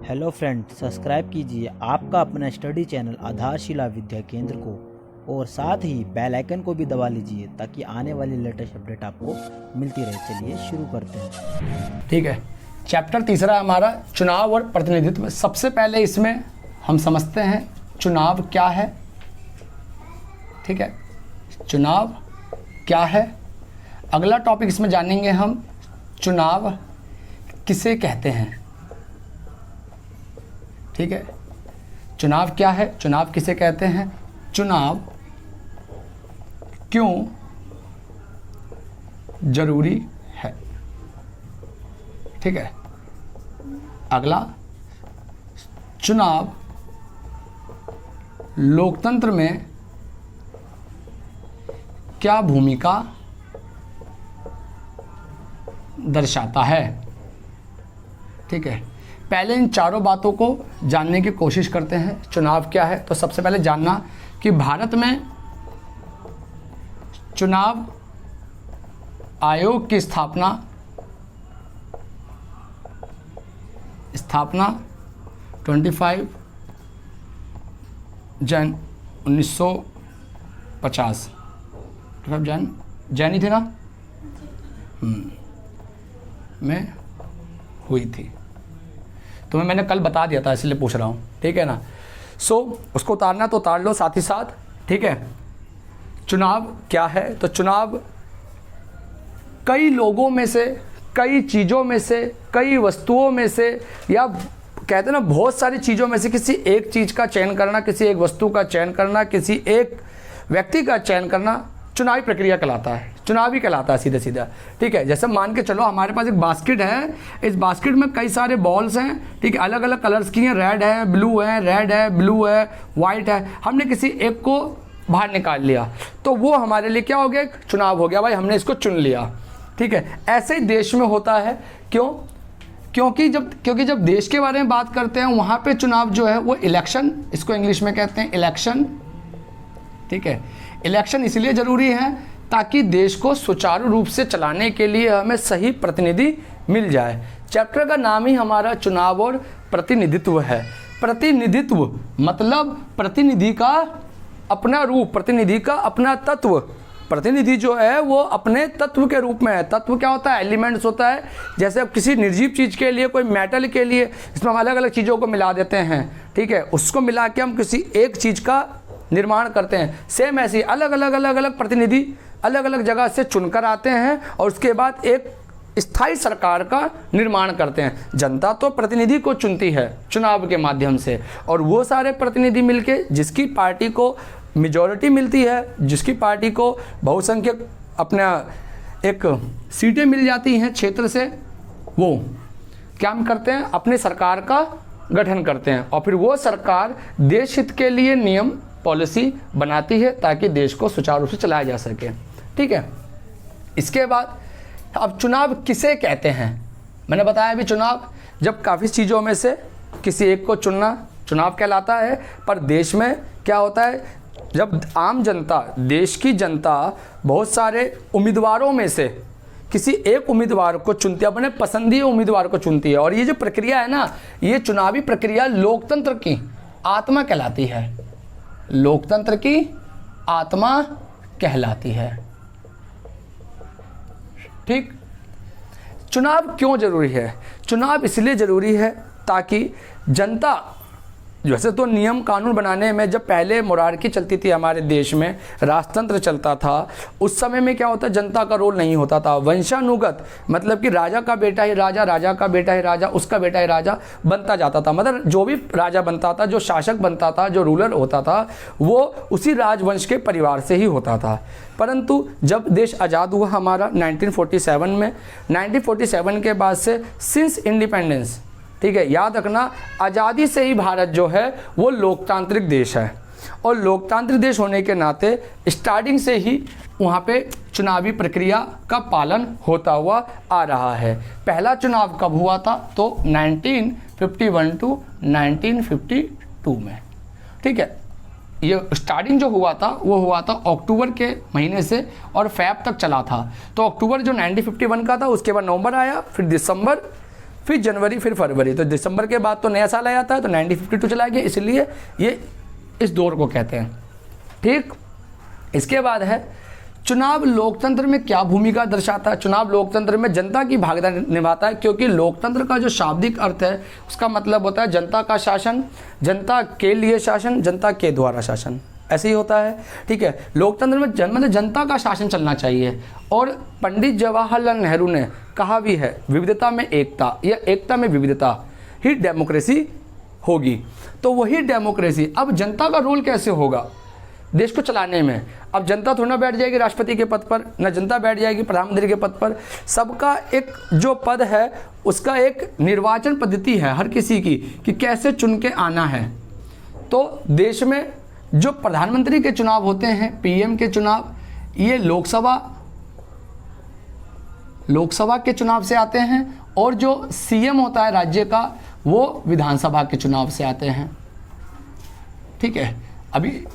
Hello friend, subscribe कीजिए आपका अपना स्टडी चैनल आधारशिला विद्या केंद्र को और साथ ही बेल आइकन को भी दबा लीजिए ताकि आने वाली लेटेस्ट अपडेट आपको मिलती रहे। चलिए शुरू करते हैं। ठीक है, चैप्टर तीसरा हमारा चुनाव और प्रतिनिधित्व। सबसे पहले इसमें हम समझते हैं चुनाव क्या है। ठीक है, चुनाव क्या है। अगला टॉपिक इसमें जानेंगे हम चुनाव किसे कहते हैं। ठीक है, चुनाव क्या है, चुनाव किसे कहते हैं, चुनाव क्यों जरूरी है। ठीक है, अगला चुनाव लोकतंत्र में क्या भूमिका दर्शाता है। ठीक है, पहले इन चारों बातों को जानने की कोशिश करते हैं। चुनाव क्या है, तो सबसे पहले जानना कि भारत में चुनाव आयोग की स्थापना 25 जन 1950 जैनी थे ना में हुई थी। तुम्हें मैंने कल बता दिया था इसलिए पूछ रहा हूँ। ठीक है ना। उसको उतारना तो उतार लो साथ ही साथ। ठीक है, चुनाव क्या है, तो चुनाव कई लोगों में से, कई चीज़ों में से, कई वस्तुओं में से, या कहते हैं ना बहुत सारी चीज़ों में से किसी एक चीज़ का चयन करना, किसी एक वस्तु का चयन करना, किसी एक व्यक्ति का चयन करना चुनावी प्रक्रिया कहलाता है, चुनावी कहलाता है सीधा सीधा। ठीक है, जैसे मान के चलो हमारे पास एक बास्केट है, इस बास्केट में कई सारे बॉल्स हैं। ठीक है, अलग अलग कलर्स की हैं, रेड है, ब्लू है, रेड है, ब्लू है, वाइट है। हमने किसी एक को बाहर निकाल लिया तो वो हमारे लिए क्या हो गया, एक चुनाव हो गया। भाई हमने इसको चुन लिया। ठीक है, ऐसे ही देश में होता है। क्यों? क्योंकि जब देश के बारे में बात करते हैं वहाँ पे चुनाव जो है वो इलेक्शन, इसको इंग्लिश में कहते हैं इलेक्शन। ठीक है, इलेक्शन इसलिए ज़रूरी है ताकि देश को सुचारू रूप से चलाने के लिए हमें सही प्रतिनिधि मिल जाए। चैप्टर का नाम ही हमारा चुनाव और प्रतिनिधित्व है। प्रतिनिधित्व मतलब प्रतिनिधि का अपना रूप, प्रतिनिधि का अपना तत्व। प्रतिनिधि जो है वो अपने तत्व के रूप में है। तत्व क्या होता है, एलिमेंट्स होता है। जैसे अब किसी निर्जीव चीज़ के लिए, कोई मेटल के लिए, इसमें हम अलग अलग चीज़ों को मिला देते हैं। ठीक है, उसको मिला के हम किसी एक चीज़ का निर्माण करते हैं। सेम ऐसे अलग अलग प्रतिनिधि अलग अलग जगह से चुनकर आते हैं और उसके बाद एक स्थायी सरकार का निर्माण करते हैं। जनता तो प्रतिनिधि को चुनती है चुनाव के माध्यम से, और वो सारे प्रतिनिधि मिलके जिसकी पार्टी को मेजॉरिटी मिलती है, जिसकी पार्टी को बहुसंख्यक अपना एक सीटें मिल जाती हैं क्षेत्र से, वो क्या करते हैं, अपने सरकार का गठन करते हैं और फिर वो सरकार देश हित के लिए नियम पॉलिसी बनाती है ताकि देश को सुचारू रूप से चलाया जा सके। ठीक है, इसके बाद अब चुनाव किसे कहते हैं। मैंने बताया अभी चुनाव जब काफ़ी चीज़ों में से किसी एक को चुनना चुनाव कहलाता है। पर देश में क्या होता है, जब आम जनता, देश की जनता बहुत सारे उम्मीदवारों में से किसी एक उम्मीदवार को चुनती है, अपने पसंदीदा उम्मीदवार को चुनती है। और ये जो प्रक्रिया है ना, ये चुनावी प्रक्रिया लोकतंत्र की आत्मा कहलाती है। लोकतंत्र की आत्मा कहलाती है। ठीक, चुनाव क्यों जरूरी है, चुनाव इसलिए जरूरी है ताकि जनता, वैसे तो नियम कानून बनाने में जब पहले मोरार्की चलती थी हमारे देश में, राजतंत्र चलता था, उस समय में क्या होता, जनता का रोल नहीं होता था। वंशानुगत मतलब कि राजा का बेटा ही राजा, राजा का बेटा ही राजा, उसका बेटा ही राजा बनता जाता था। मतलब जो भी राजा बनता था, जो शासक बनता था, जो रूलर होता था, वो उसी राजवंश के परिवार से ही होता था। परंतु जब देश आज़ाद हुआ हमारा 1947 में, 1947 के बाद से सिंस इंडिपेंडेंस, ठीक है, याद रखना आज़ादी से ही भारत जो है वो लोकतांत्रिक देश है। और लोकतांत्रिक देश होने के नाते स्टार्टिंग से ही वहाँ पे चुनावी प्रक्रिया का पालन होता हुआ आ रहा है। पहला चुनाव कब हुआ था, तो 1951 टू 1952 में। ठीक है, ये स्टार्टिंग जो हुआ था वो हुआ था अक्टूबर के महीने से और फैब तक चला था। तो अक्टूबर जो 1951 का था, उसके बाद नवंबर आया, फिर दिसंबर, फिर जनवरी, फिर फरवरी। तो दिसंबर के बाद तो नया साल आ जाता है, तो 1952 चला गया, इसलिए ये इस दौर को कहते हैं। ठीक, इसके बाद है चुनाव लोकतंत्र में क्या भूमिका दर्शाता है। चुनाव लोकतंत्र में जनता की भागीदारी निभाता है, क्योंकि लोकतंत्र का जो शाब्दिक अर्थ है उसका मतलब होता है जनता का शासन, जनता के लिए शासन, जनता के द्वारा शासन, ऐसे ही होता है। ठीक है, लोकतंत्र में मतलब जनता का शासन चलना चाहिए। और पंडित जवाहरलाल नेहरू ने कहा भी है, विविधता में एकता या एकता में विविधता ही डेमोक्रेसी होगी। तो वही डेमोक्रेसी, अब जनता का रोल कैसे होगा देश को चलाने में। अब जनता थोड़ा ना बैठ जाएगी राष्ट्रपति के पद पर, ना जनता बैठ जाएगी प्रधानमंत्री के पद पर। सबका एक जो पद है उसका एक निर्वाचन पद्धति है हर किसी की, कि कैसे चुन के आना है। तो देश में जो प्रधानमंत्री के चुनाव होते हैं, पीएम के चुनाव, ये लोकसभा के चुनाव से आते हैं, और जो सीएम होता है राज्य का वो विधानसभा के चुनाव से आते हैं। ठीक है, अभी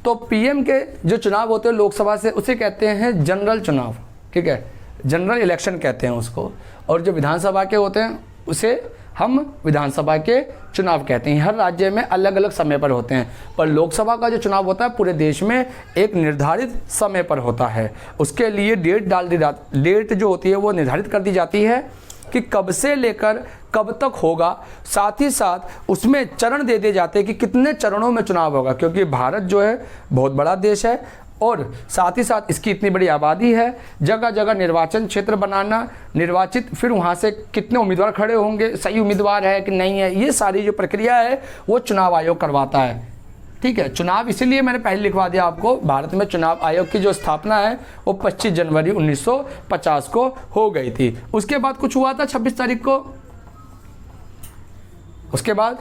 तो पीएम के जो चुनाव होते हैं लोकसभा से, उसे कहते हैं जनरल चुनाव। ठीक है, जनरल इलेक्शन कहते हैं उसको। और जो विधानसभा के होते हैं उसे हम विधानसभा के चुनाव कहते हैं। हर राज्य में अलग अलग समय पर होते हैं, पर लोकसभा का जो चुनाव होता है पूरे देश में एक निर्धारित समय पर होता है। उसके लिए डेट जो होती है वो निर्धारित कर दी जाती है कि कब से लेकर कब तक होगा। साथ ही साथ उसमें चरण दे दिए जाते हैं कि कितने चरणों में चुनाव होगा, क्योंकि भारत जो है बहुत बड़ा देश है और साथ ही साथ इसकी इतनी बड़ी आबादी है। जगह जगह निर्वाचन क्षेत्र बनाना, निर्वाचित फिर वहाँ से कितने उम्मीदवार खड़े होंगे, सही उम्मीदवार है कि नहीं है, ये सारी जो प्रक्रिया है वो चुनाव आयोग करवाता है। ठीक है, चुनाव इसीलिए मैंने पहले लिखवा दिया आपको, भारत में चुनाव आयोग की जो स्थापना है वो 25 जनवरी 1950 को हो गई थी। उसके बाद कुछ हुआ था 26 तारीख को, उसके बाद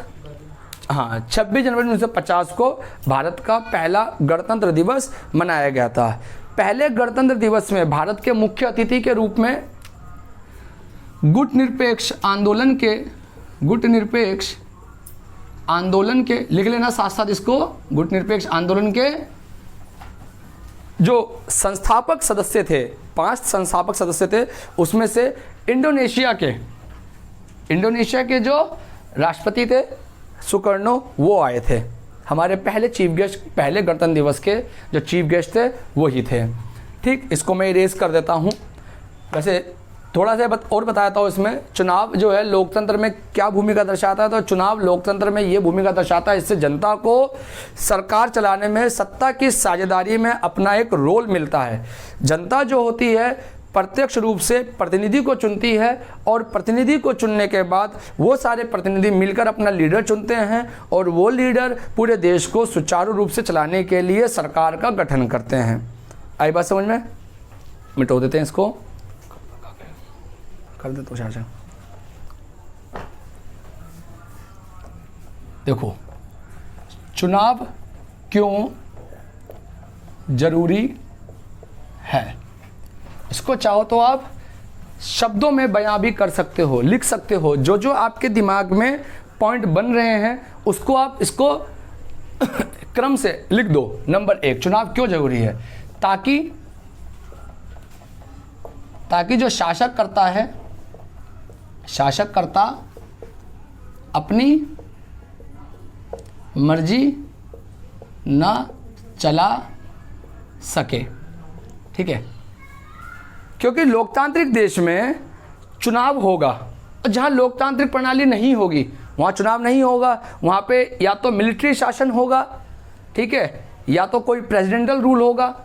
26 जनवरी 1950 को भारत का पहला गणतंत्र दिवस मनाया गया था। पहले गणतंत्र दिवस में भारत के मुख्य अतिथि के रूप में गुटनिरपेक्ष आंदोलन के लिख लेना साथ साथ इसको, गुटनिरपेक्ष आंदोलन के जो संस्थापक सदस्य थे, 5 संस्थापक सदस्य थे, उसमें से इंडोनेशिया के जो राष्ट्रपति थे सुकर्णो, वो आए थे। हमारे पहले चीफ गेस्ट, पहले गणतंत्र दिवस के जो चीफ गेस्ट थे वही थे। ठीक, इसको मैं इरेज कर देता हूँ। वैसे थोड़ा सा और बताता हूँ इसमें, चुनाव जो है लोकतंत्र में क्या भूमिका दर्शाता है। तो चुनाव लोकतंत्र में ये भूमिका दर्शाता है, इससे जनता को सरकार चलाने में, सत्ता की साझेदारी में अपना एक रोल मिलता है। जनता जो होती है प्रत्यक्ष रूप से प्रतिनिधि को चुनती है, और प्रतिनिधि को चुनने के बाद वो सारे प्रतिनिधि मिलकर अपना लीडर चुनते हैं, और वो लीडर पूरे देश को सुचारू रूप से चलाने के लिए सरकार का गठन करते हैं। आई बात समझ में? मिटो देते हैं इसको, कर दे तो चाचा। देखो, चुनाव क्यों जरूरी है, इसको चाहो तो आप शब्दों में बयां भी कर सकते हो, लिख सकते हो। जो जो आपके दिमाग में पॉइंट बन रहे हैं उसको आप इसको क्रम से लिख दो। नंबर 1, चुनाव क्यों जरूरी है? ताकि जो शासक करता अपनी मर्जी ना चला सके। ठीक है, क्योंकि लोकतांत्रिक देश में चुनाव होगा, जहाँ लोकतांत्रिक प्रणाली नहीं होगी वहाँ चुनाव नहीं होगा। वहाँ पे या तो मिलिट्री शासन होगा, ठीक है, या तो कोई प्रेसिडेंशियल रूल होगा,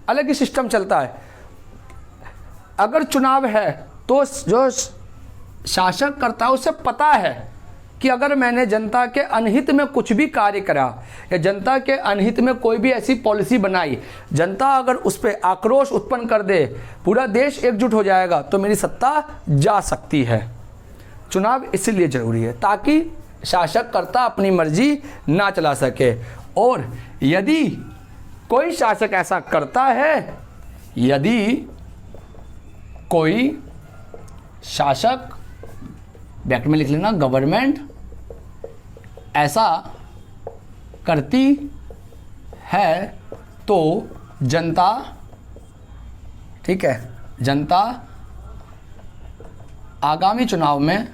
अलग ही सिस्टम चलता है। अगर चुनाव है तो जो शासक करता है उसे पता है कि अगर मैंने जनता के अनहित में कुछ भी कार्य करा या जनता के अनहित में कोई भी ऐसी पॉलिसी बनाई, जनता अगर उस पर आक्रोश उत्पन्न कर दे, पूरा देश एकजुट हो जाएगा तो मेरी सत्ता जा सकती है। चुनाव इसलिए जरूरी है ताकि शासककर्ता अपनी मर्जी ना चला सके। और यदि कोई शासक ऐसा करता है, यदि कोई शासक, ब्रैकेट में लिख लेना, गवर्नमेंट ऐसा करती है तो जनता, ठीक है, जनता आगामी चुनाव में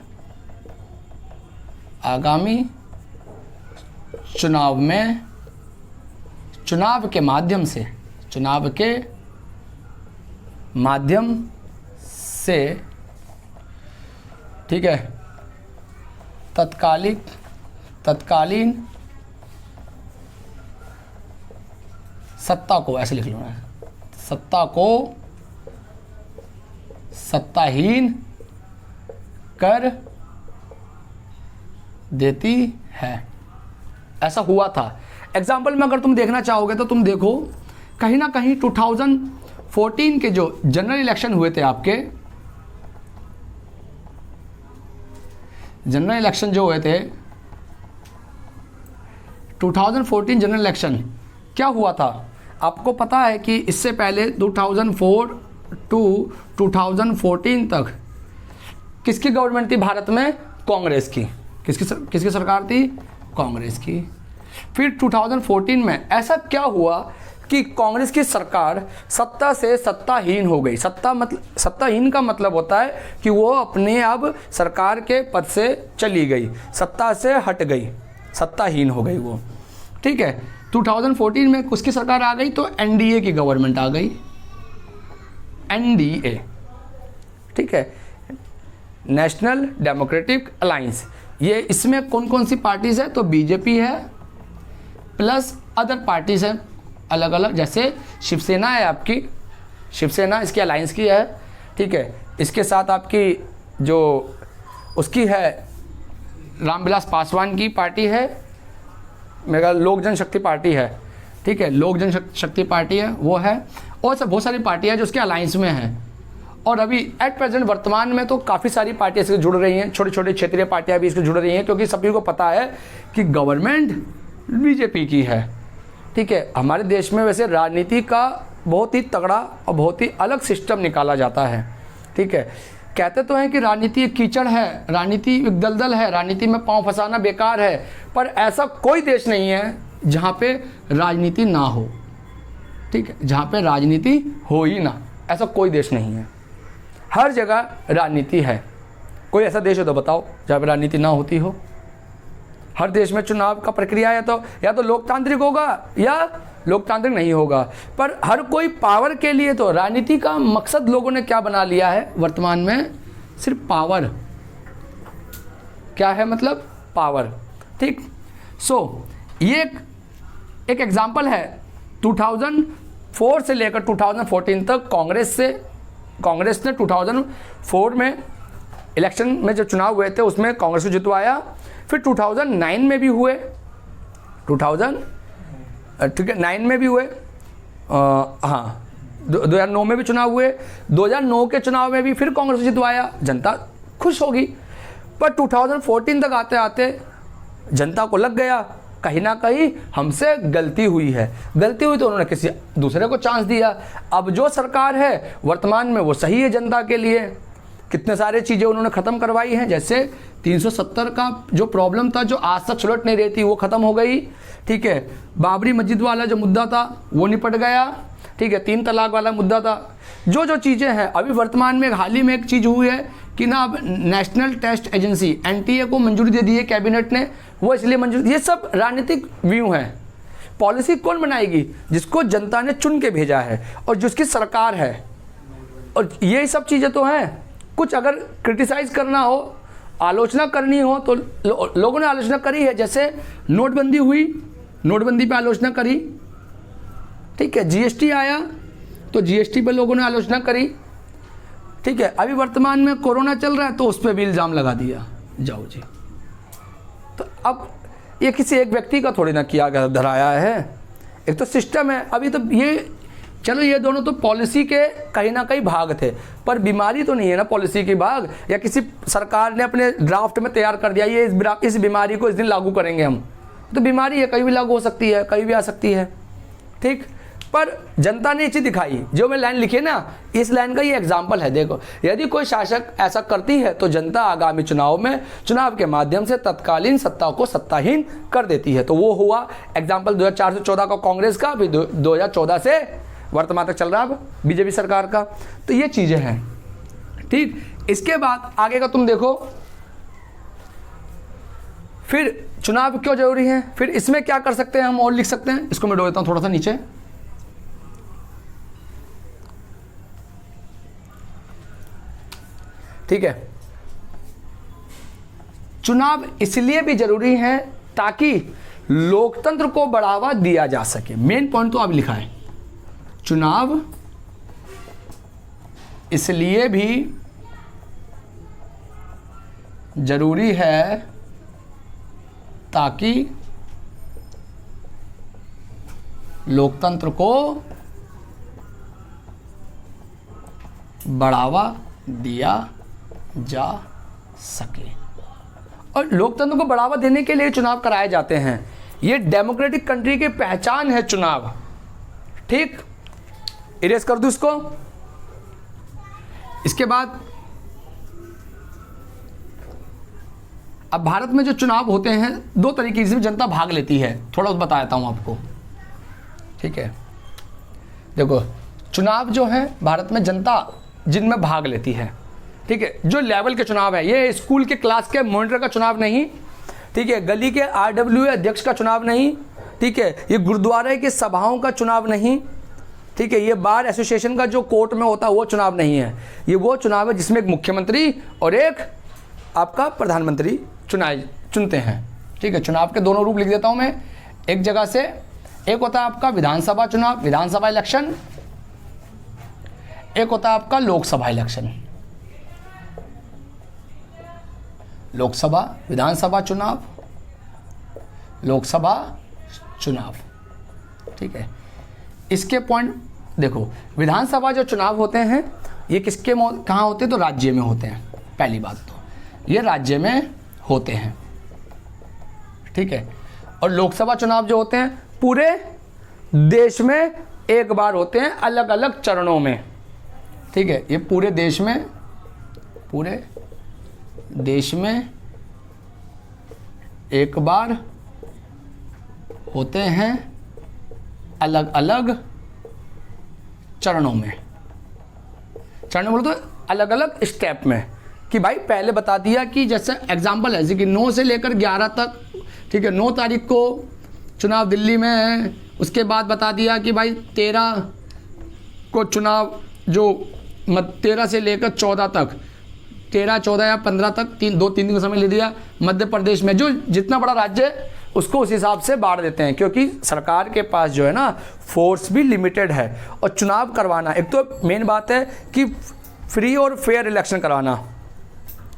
चुनाव के माध्यम से ठीक है, तत्कालीन सत्ता को, ऐसे लिख लो ना, सत्ता को सत्ताहीन कर देती है। ऐसा हुआ था। एग्जाम्पल में अगर तुम देखना चाहोगे तो तुम देखो, कहीं ना कहीं 2014 के जो जनरल इलेक्शन हुए थे, आपके जनरल इलेक्शन जो हुए थे 2014 जनरल इलेक्शन, क्या हुआ था आपको पता है कि इससे पहले 2004 टू 2014 तक किसकी गवर्नमेंट थी भारत में? कांग्रेस की। किसकी सरकार थी? कांग्रेस की। फिर 2014 में ऐसा क्या हुआ कि कांग्रेस की सरकार सत्ता से सत्ताहीन हो गई। सत्ताहीन का मतलब होता है कि वो अपने अब सरकार के पद से चली गई, सत्ता से हट गई, सत्ताहीन हो गई वो, ठीक है। 2014 में उसकी सरकार आ गई तो एनडीए की गवर्नमेंट आ गई, एनडीए, ठीक है, नेशनल डेमोक्रेटिक अलायंस। ये इसमें कौन कौन सी पार्टीज है? तो बीजेपी है प्लस अदर पार्टीज हैं अलग अलग, जैसे शिवसेना है आपकी, शिवसेना इसकी अलायंस की है, ठीक है। इसके साथ आपकी जो उसकी है रामविलास पासवान की पार्टी है, मेरा लोक जनशक्ति पार्टी है, ठीक है, लोक जनशक्ति पार्टी है वो है, और सब बहुत सारी पार्टियाँ जो उसके अलायंस में हैं। और अभी एट प्रेजेंट वर्तमान में तो काफ़ी सारी पार्टियाँ इससे जुड़ रही हैं, छोटी छोटी क्षेत्रीय पार्टियाँ भी इससे जुड़ रही हैं, क्योंकि सभी को पता है कि गवर्नमेंट बीजेपी की है, ठीक है। हमारे देश में वैसे राजनीति का बहुत ही तगड़ा और बहुत ही अलग सिस्टम निकाला जाता है, ठीक है। कहते तो हैं कि राजनीति एक कीचड़ है, राजनीति एक दलदल है, राजनीति में पांव फंसाना बेकार है, पर ऐसा कोई देश नहीं है जहाँ पे राजनीति ना हो, ठीक है, जहाँ पे राजनीति हो ही ना, ऐसा कोई देश नहीं है। हर जगह राजनीति है। कोई ऐसा देश हो तो बताओ जहाँ पे राजनीति ना होती हो। हर देश में चुनाव का प्रक्रिया या तो लोकतांत्रिक होगा या लोकतांत्रिक नहीं होगा, पर हर कोई पावर के लिए, तो राजनीति का मकसद लोगों ने क्या बना लिया है वर्तमान में? सिर्फ पावर। क्या है मतलब? पावर, ठीक। सो ये एक एग्जाम्पल है। 2004 से लेकर 2014 तक कांग्रेस ने 2004 में इलेक्शन में जो चुनाव हुए थे उसमें कांग्रेस को जितवाया। फिर 2009 में भी हुए, 9 में भी हुए, हाँ 2009 में भी चुनाव हुए। 2009 के चुनाव में भी फिर कांग्रेस को जितवाया, जनता खुश होगी। पर 2014 तक आते आते जनता को लग गया कहीं ना कहीं हमसे गलती हुई है, गलती हुई तो उन्होंने किसी दूसरे को चांस दिया। अब जो सरकार है वर्तमान में वो सही है जनता के लिए, कितने सारे चीज़ें उन्होंने ख़त्म करवाई हैं, जैसे 370 का जो प्रॉब्लम था, जो आज तक सुलट नहीं रही थी, वो ख़त्म हो गई, ठीक है। बाबरी मस्जिद वाला जो मुद्दा था वो निपट गया, ठीक है। 3 तलाक वाला मुद्दा था। जो चीज़ें हैं अभी वर्तमान में हाल ही में एक चीज़ हुई है कि ना अब नेशनल टेस्ट एजेंसी एनटीए को मंजूरी दे दी है कैबिनेट ने, वो इसलिए मंजूरी। ये सब राजनीतिक व्यू हैं। पॉलिसी कौन बनाएगी? जिसको जनता ने चुन के भेजा है और जिसकी सरकार है, और ये सब चीज़ें तो हैं। कुछ अगर क्रिटिसाइज़ करना हो, आलोचना करनी हो तो लोगों ने आलोचना करी है। जैसे नोटबंदी हुई, नोटबंदी पे आलोचना करी, ठीक है। जीएसटी आया तो जीएसटी पे लोगों ने आलोचना करी, ठीक है। अभी वर्तमान में कोरोना चल रहा है तो उस पर भी इल्ज़ाम लगा दिया, जाओ जी। तो अब ये किसी एक व्यक्ति का थोड़ी ना किया गया धराया है, एक तो सिस्टम है। अभी तो ये चलो ये दोनों तो पॉलिसी के कहीं ना कहीं भाग थे, पर बीमारी तो नहीं है ना पॉलिसी की भाग, या किसी सरकार ने अपने ड्राफ्ट में तैयार कर दिया ये इस बीमारी को इस दिन लागू करेंगे हम, तो बीमारी है, कहीं भी लागू हो सकती है, कहीं भी आ सकती है, ठीक। पर जनता ने ये चीज़ दिखाई, जो मैं लाइन लिखी है ना, इस लाइन का ये एग्जाम्पल है। देखो, यदि कोई शासक ऐसा करती है तो जनता आगामी चुनाव के माध्यम से तत्कालीन सत्ता को सत्ताहीन कर देती है। तो वो हुआ एग्जाम्पल 2004 से 14 का कांग्रेस का, फिर 2014 से वर्तमान तक चल रहा है बीजेपी सरकार का। तो ये चीज़ें हैं, ठीक। इसके बाद आगे का तुम देखो, फिर चुनाव क्यों जरूरी है, फिर इसमें क्या कर सकते हैं हम और लिख सकते हैं, इसको मैं डो देता हूं थोड़ा सा नीचे। ठीक है, चुनाव इसलिए भी जरूरी है ताकि लोकतंत्र को बढ़ावा दिया जा सके। मेन पॉइंट तो अब लिखा है, चुनाव इसलिए भी जरूरी है ताकि लोकतंत्र को बढ़ावा दिया जा सके। और लोकतंत्र को बढ़ावा देने के लिए चुनाव कराए जाते हैं। ये डेमोक्रेटिक कंट्री की पहचान है चुनाव। ठीक, इरेज कर दूं इसको। इसके बाद अब भारत में जो चुनाव होते हैं दो तरीके से जनता भाग लेती है, थोड़ा बता देता हूं आपको। ठीक है, देखो चुनाव जो है भारत में जनता जिनमें भाग लेती है, ठीक है, जो लेवल के चुनाव है, ये स्कूल के क्लास के मॉनिटर का चुनाव नहीं, ठीक है, गली के RWA अध्यक्ष का चुनाव नहीं, ठीक है, ये गुरुद्वारे की सभाओं का चुनाव नहीं, ठीक है, ये बार एसोसिएशन का जो कोर्ट में होता है वो चुनाव नहीं है। ये वो चुनाव है जिसमें एक मुख्यमंत्री और एक आपका प्रधानमंत्री चुनते हैं। ठीक है, चुनाव के दोनों रूप लिख देता हूं मैं एक जगह से। एक होता है आपका विधानसभा चुनाव, विधानसभा इलेक्शन, एक होता है आपका लोकसभा इलेक्शन। लोकसभा, विधानसभा चुनाव, लोकसभा चुनाव। ठीक है, इसके पॉइंट देखो, विधानसभा जो चुनाव होते हैं ये किसके कहाँ होते हैं, तो राज्य में होते हैं। पहली बात तो ये राज्य में होते हैं। ठीक है, और लोकसभा चुनाव जो होते हैं पूरे देश में एक बार होते हैं, अलग अलग चरणों में। ठीक है, ये पूरे देश में एक बार होते हैं, अलग अलग चरणों में। चरणों बोलो तो अलग अलग स्टेप में, कि भाई पहले बता दिया कि जैसे एग्जाम्पल है कि 9 से लेकर 11 तक, ठीक है, 9 तारीख को चुनाव दिल्ली में है। उसके बाद बता दिया कि भाई 13 को चुनाव, जो 13 से लेकर 14 तक, 13, 14 या 15 तक 2-3 दिन का समय ले दिया। मध्य प्रदेश में जो जितना बड़ा राज्य है उसको उस हिसाब से बांट देते हैं, क्योंकि सरकार के पास जो है ना फोर्स भी लिमिटेड है। और चुनाव करवाना, एक तो मेन बात है कि फ्री और फेयर इलेक्शन करवाना।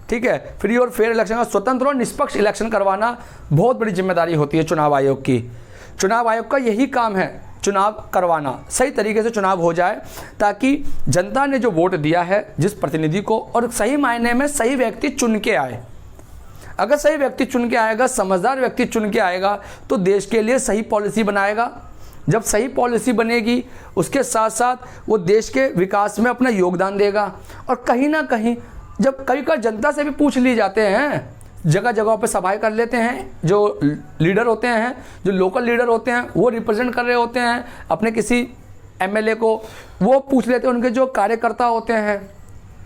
ठीक है, फ्री और फेयर इलेक्शन का, स्वतंत्र और निष्पक्ष इलेक्शन करवाना बहुत बड़ी जिम्मेदारी होती है चुनाव आयोग की। चुनाव आयोग का यही काम है, चुनाव करवाना, सही तरीके से चुनाव हो जाए, ताकि जनता ने जो वोट दिया है जिस प्रतिनिधि को, और सही मायने में सही व्यक्ति चुन के आए। अगर सही व्यक्ति चुन के आएगा, समझदार व्यक्ति चुन के आएगा, तो देश के लिए सही पॉलिसी बनाएगा। जब सही पॉलिसी बनेगी उसके साथ साथ वो देश के विकास में अपना योगदान देगा। और कहीं ना कहीं जब कई जनता से भी पूछ लिए जाते हैं, जगह जगह पे सभाएं कर लेते हैं, जो लीडर होते हैं, जो लोकल लीडर होते हैं, वो रिप्रेजेंट कर रहे होते हैं अपने किसी MLA को, वो पूछ लेते हैं उनके जो कार्यकर्ता होते हैं।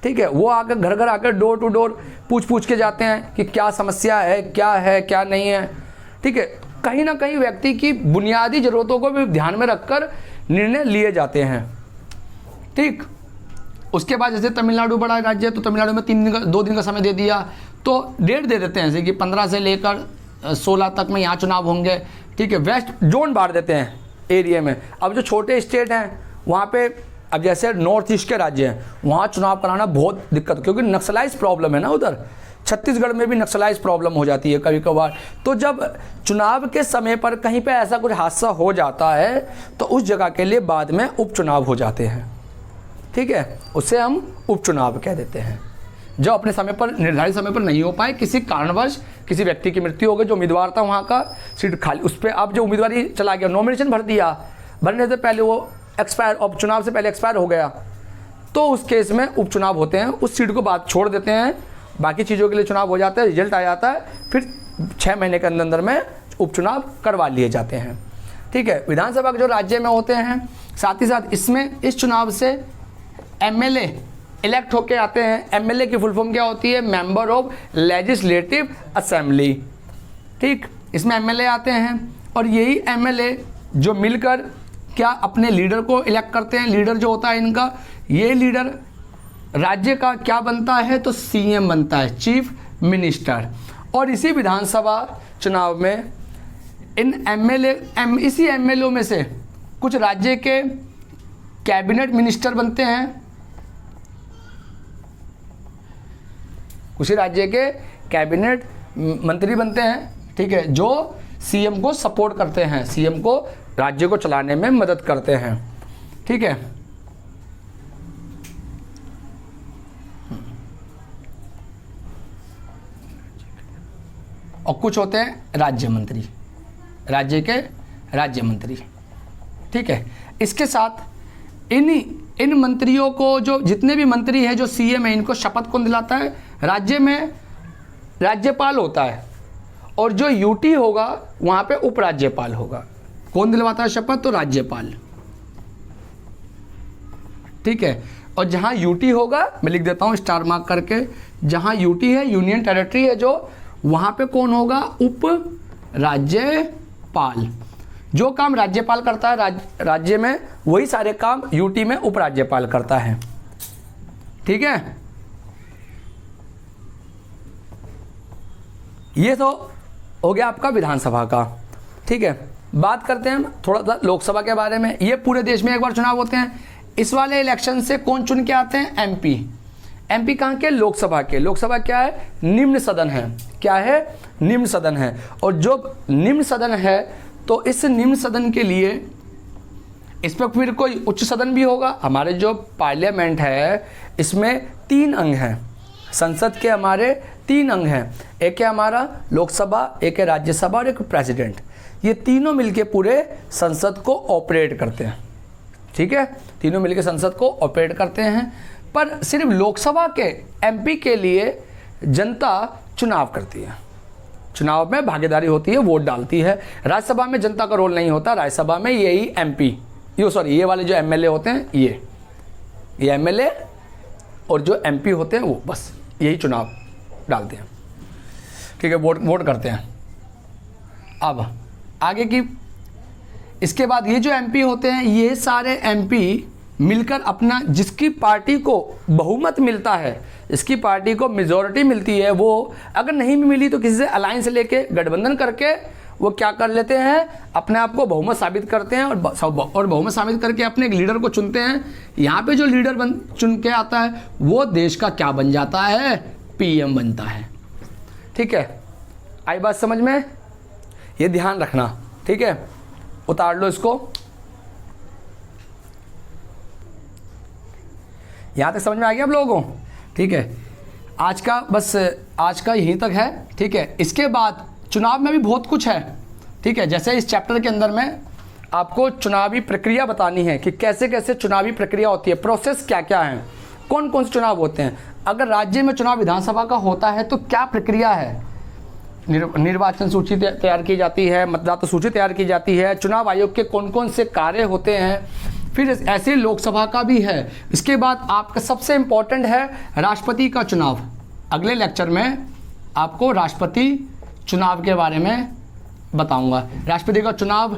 ठीक है, वो आकर घर घर आकर डोर टू डोर पूछ के जाते हैं कि क्या समस्या है, क्या नहीं है। ठीक है, कहीं ना कहीं व्यक्ति की बुनियादी ज़रूरतों को भी ध्यान में रखकर निर्णय लिए जाते हैं। ठीक, उसके बाद जैसे तमिलनाडु बड़ा राज्य है, तो तमिलनाडु में 2 दिन का समय दे दिया, तो डेट दे देते हैं जैसे कि 15 से लेकर 16 तक में यहाँ चुनाव होंगे। ठीक है, वेस्ट जोन बांट देते हैं एरिया में। अब जो छोटे स्टेट हैं वहाँ पे, अब जैसे नॉर्थ ईस्ट के राज्य हैं, वहाँ चुनाव कराना बहुत दिक्कत, क्योंकि नक्सलाइज प्रॉब्लम है ना उधर। छत्तीसगढ़ में भी नक्सलाइज प्रॉब्लम हो जाती है कभी कभार। तो जब चुनाव के समय पर कहीं पे ऐसा कुछ हादसा हो जाता है तो उस जगह के लिए बाद में उपचुनाव हो जाते हैं। ठीक है, उससे हम उपचुनाव कह देते हैं। जो अपने समय पर, निर्धारित समय पर नहीं हो पाए, किसी कारणवश किसी व्यक्ति की मृत्यु हो गई, जो उम्मीदवार था वहाँ का सीट खाली, उस पर अब जो उम्मीदवारी चला गया, नॉमिनेशन भर दिया, भरने से पहले वो एक्सपायर, अब चुनाव से पहले एक्सपायर हो गया, तो उस केस में उपचुनाव होते हैं। उस सीट को बाद छोड़ देते हैं, बाकी चीज़ों के लिए चुनाव हो जाता है, रिजल्ट आ जाता है, फिर 6 महीने के अंदर में उपचुनाव करवा लिए जाते हैं। ठीक है, विधानसभा के जो राज्य में होते हैं, साथ ही साथ इसमें इस चुनाव से MLA इलेक्ट होके आते हैं। एमएलए की फुल फॉर्म क्या होती है? Member of legislative assembly. ठीक, इसमें एमएलए आते हैं और यही एमएलए जो मिलकर क्या अपने लीडर को इलेक्ट करते हैं। लीडर जो होता है इनका, ये लीडर राज्य का क्या बनता है? तो सीएम बनता है, चीफ मिनिस्टर। और इसी विधानसभा चुनाव में इसी एमएलए में से कुछ राज्य के कैबिनेट मिनिस्टर बनते हैं, कुछ राज्य के कैबिनेट मंत्री बनते हैं। ठीक है, जो सीएम को सपोर्ट करते हैं, सीएम को राज्य को चलाने में मदद करते हैं। ठीक है, और कुछ होते हैं राज्य मंत्री, राज्य के राज्य मंत्री। ठीक है, इसके साथ इन मंत्रियों को, जो जितने भी मंत्री हैं, जो सीएम है, इनको शपथ कौन दिलाता है? राज्य में राज्यपाल होता है, और जो यूटी होगा वहां पे उपराज्यपाल होगा। कौन दिलवाता है शपथ? तो राज्यपाल। ठीक है, और जहां यूटी होगा, मैं लिख देता हूं स्टार मार्क करके, जहां यूटी है, यूनियन टेरिटरी है, जो वहां पे कौन होगा? उप राज्यपाल। जो काम राज्यपाल करता है राज्य में, वही सारे काम यूटी में उपराज्यपाल करता है। ठीक है, ये तो हो गया आपका विधानसभा का। ठीक है, बात करते हैं थोड़ा सा लोकसभा के बारे में। ये पूरे देश में एक बार चुनाव होते हैं। इस वाले इलेक्शन से कौन चुन के आते हैं? एमपी। एमपी कहाँ के? लोकसभा के। लोकसभा क्या है? निम्न सदन है। क्या है? निम्न सदन है। और जो निम्न सदन है, तो इस निम्न सदन के लिए इस पर फिर कोई उच्च सदन भी होगा। हमारे जो पार्लियामेंट है, इसमें 3 अंग हैं। संसद के हमारे 3 अंग हैं। एक है हमारा लोकसभा, एक है राज्यसभा और एक प्रेसिडेंट। ये तीनों मिलके पूरे संसद को ऑपरेट करते हैं। ठीक है, तीनों मिलके संसद को ऑपरेट करते हैं। पर सिर्फ लोकसभा के एमपी के लिए जनता चुनाव करती है, चुनाव में भागीदारी होती है, वोट डालती है। राज्यसभा में जनता का रोल नहीं होता। राज्यसभा में यही एमपी, ये वाले जो एमएलए होते हैं, ये एमएलए और जो एमपी होते हैं, वो बस यही चुनाव डालते हैं। ठीक है, वोट करते हैं। अब आगे की, इसके बाद ये जो एमपी होते हैं, ये सारे एमपी मिलकर अपना, जिसकी पार्टी को बहुमत मिलता है, इसकी पार्टी को मेजॉरिटी मिलती है, वो अगर नहीं भी मिली तो किसी से अलायंस लेके, गठबंधन करके वो क्या कर लेते हैं? अपने आप को बहुमत साबित करते हैं और बहुमत साबित करके अपने एक लीडर को चुनते हैं। यहाँ पे जो लीडर चुन के आता है, वो देश का क्या बन जाता है? पीएम बनता है। ठीक है, आई बात समझ में? ये ध्यान रखना। ठीक है, उतार लो इसको। यहाँ तक समझ में आ गया आप लोगों को? ठीक है, आज का यहीं तक है। ठीक है, इसके बाद चुनाव में भी बहुत कुछ है। ठीक है, जैसे इस चैप्टर के अंदर में आपको चुनावी प्रक्रिया बतानी है कि कैसे कैसे चुनावी प्रक्रिया होती है, प्रोसेस क्या क्या है, कौन कौन से चुनाव होते हैं। अगर राज्य में चुनाव विधानसभा का होता है तो क्या प्रक्रिया है? निर्वाचन सूची तैयार की जाती है, मतदाता सूची तैयार की जाती है, चुनाव आयोग के कौन कौन से कार्य होते हैं। फिर ऐसे लोकसभा का भी है। इसके बाद आपका सबसे इम्पोर्टेंट है राष्ट्रपति का चुनाव। अगले लेक्चर में आपको राष्ट्रपति चुनाव के बारे में बताऊंगा। राष्ट्रपति का चुनाव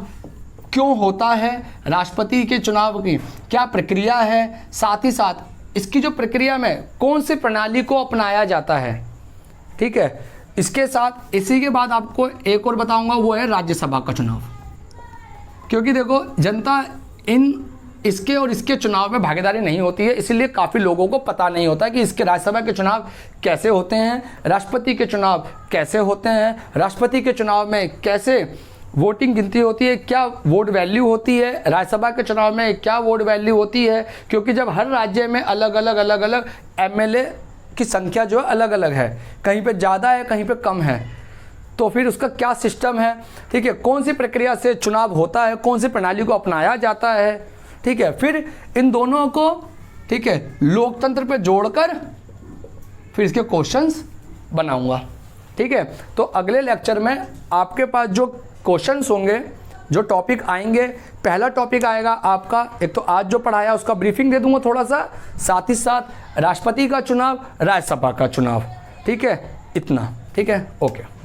क्यों होता है, राष्ट्रपति के चुनाव की क्या प्रक्रिया है, साथ ही साथ इसकी जो प्रक्रिया में कौन सी प्रणाली को अपनाया जाता है। ठीक है, इसके साथ इसी के बाद आपको एक और बताऊंगा, वो है राज्यसभा का चुनाव। क्योंकि देखो, जनता इसके और इसके चुनाव में भागीदारी नहीं होती है, इसलिए काफ़ी लोगों को पता नहीं होता कि इसके राज्यसभा के चुनाव कैसे होते हैं, राष्ट्रपति के चुनाव कैसे होते हैं, राष्ट्रपति के चुनाव में कैसे वोटिंग गिनती होती है, क्या वोट वैल्यू होती है, राज्यसभा के चुनाव में क्या वोट वैल्यू होती है। क्योंकि जब हर राज्य में अलग अलग एमएलए की संख्या जो है अलग अलग है, कहीं पे ज़्यादा है, कहीं पे कम है, तो फिर उसका क्या सिस्टम है। ठीक है, कौन सी प्रक्रिया से चुनाव होता है, कौन सी प्रणाली को अपनाया जाता है। ठीक है, फिर इन दोनों को, ठीक है, लोकतंत्र पे जोड़कर फिर इसके क्वेश्चंस बनाऊंगा। ठीक है, तो अगले लेक्चर में आपके पास जो क्वेश्चंस होंगे जो टॉपिक आएंगे, पहला टॉपिक आएगा आपका, एक तो आज जो पढ़ाया उसका ब्रीफिंग दे दूंगा थोड़ा सा, साथ ही साथ राष्ट्रपति का चुनाव, राज्यसभा का चुनाव, ठीक है, इतना, ठीक है, ओके।